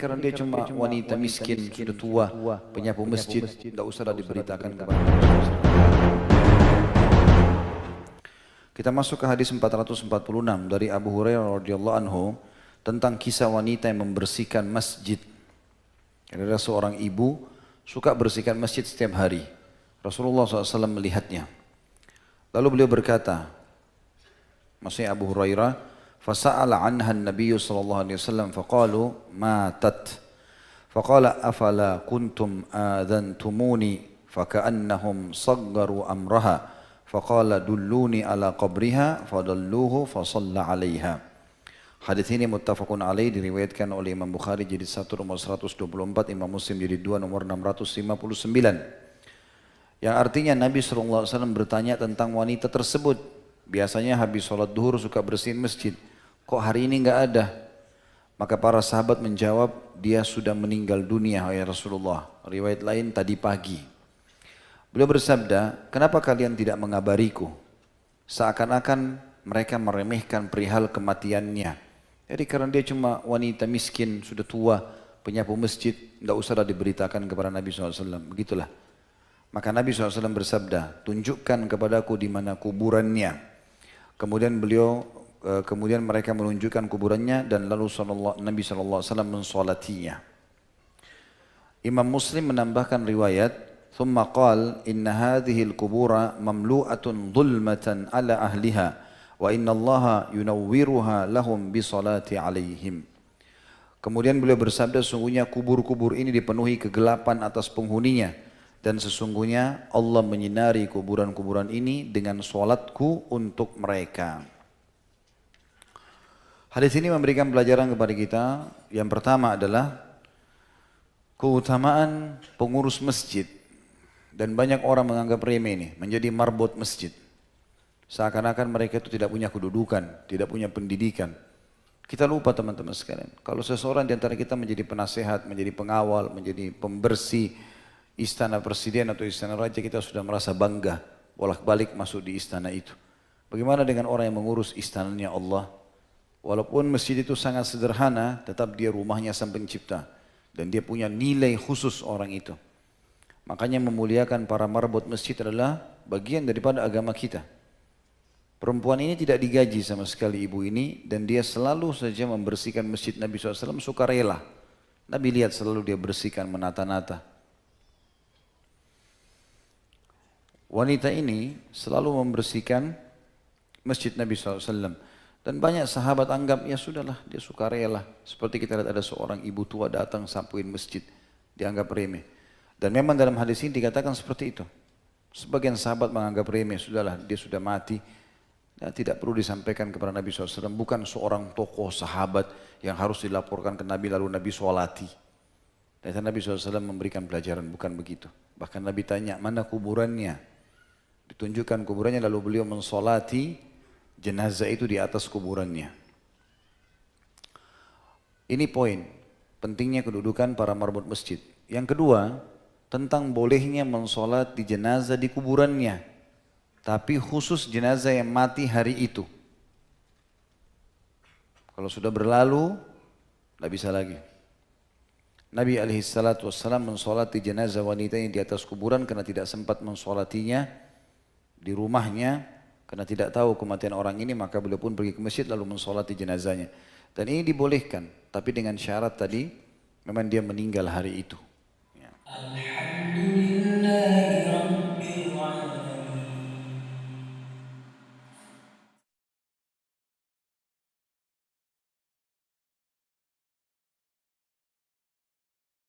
karena dia cuma wanita miskin, sudah tua, penyapu masjid, tidak usahlah diberitakan kepada Nabi. Kita masuk ke hadis 446 dari Abu Hurairah radhiyallahu anhu tentang kisah wanita yang membersihkan masjid. Ada seorang ibu suka bersihkan masjid setiap hari. Rasulullah SAW melihatnya. Lalu beliau berkata, maksudnya Abu Hurairah, fasa'ala anha an-nabiy sallallahu alaihi wasallam faqalu matat. Faqala afala kuntum adhantumuni faka'annahum saggaru amraha. Faqala dulluni ala qabriha fadalluhu fasalla 'alaiha. Hadis ini muttafaqun alaih, diriwayatkan oleh Imam Bukhari jadi 1 nomor 124, Imam Muslim jadi 2 nomor 659. Yang artinya Nabi SAW bertanya tentang wanita tersebut. Biasanya habis sholat duhur suka bersihin masjid. Kok hari ini enggak ada? Maka para sahabat menjawab, dia sudah meninggal dunia ya Rasulullah. Riwayat lain tadi pagi. Beliau bersabda, kenapa kalian tidak mengabariku? Seakan-akan mereka meremehkan perihal kematiannya. Jadi karena dia cuma wanita miskin, sudah tua, penyapu masjid, tidak usahlah diberitakan kepada Nabi SAW. Begitulah. Maka Nabi SAW bersabda, tunjukkan kepadaku di mana kuburannya. Kemudian mereka menunjukkan kuburannya dan lalu Nabi SAW mensolatinya. Imam Muslim menambahkan riwayat, ثم قال إن هذه القبور مملوءة ظلمة على أهلها وإن الله ينورها لهم بصلاة عليهم. Kemudian beliau bersabda, sungguhnya kubur-kubur ini dipenuhi kegelapan atas penghuninya dan sesungguhnya Allah menyinari kuburan-kuburan ini dengan sholatku untuk mereka. Hadis ini memberikan pelajaran kepada kita. Yang pertama adalah keutamaan pengurus masjid. Dan banyak orang menganggap remeh ini, menjadi marbot masjid. Seakan-akan mereka itu tidak punya kedudukan, tidak punya pendidikan. Kita lupa teman-teman sekalian, kalau seseorang di antara kita menjadi penasehat, menjadi pengawal, menjadi pembersih istana presiden atau istana raja, kita sudah merasa bangga bolak-balik masuk di istana itu. Bagaimana dengan orang yang mengurus istananya Allah? Walaupun masjid itu sangat sederhana, tetap dia rumahnya sang pencipta. Dan dia punya nilai khusus orang itu. Makanya memuliakan para marbot masjid adalah bagian daripada agama kita. Perempuan ini tidak digaji sama sekali ibu ini dan dia selalu saja membersihkan masjid Nabi SAW sukarela. Nabi lihat selalu dia bersihkan, menata-nata. Wanita ini selalu membersihkan masjid Nabi SAW. Dan banyak sahabat anggap ya sudahlah dia sukarela. Seperti kita lihat ada seorang ibu tua datang sapuin masjid, dianggap remeh. Dan memang dalam hadis ini dikatakan seperti itu. Sebagian sahabat menganggap remeh, sudahlah dia sudah mati. Dan tidak perlu disampaikan kepada Nabi SAW. Bukan seorang tokoh sahabat yang harus dilaporkan ke Nabi lalu Nabi sholati. Dan Nabi SAW memberikan pelajaran, bukan begitu. Bahkan Nabi tanya, mana kuburannya? Ditunjukkan kuburannya lalu beliau mensolati jenazah itu di atas kuburannya. Ini poin, pentingnya kedudukan para marbot masjid. Yang kedua, tentang bolehnya mensolat di jenazah di kuburannya. Tapi khusus jenazah yang mati hari itu. Kalau sudah berlalu, tidak bisa lagi. Nabi SAW mensolati jenazah wanita ini di atas kuburan karena tidak sempat mensolatinya di rumahnya. Karena tidak tahu kematian orang ini, maka beliau pun pergi ke masjid lalu mensolati jenazahnya. Dan ini dibolehkan, tapi dengan syarat tadi, memang dia meninggal hari itu. Ya.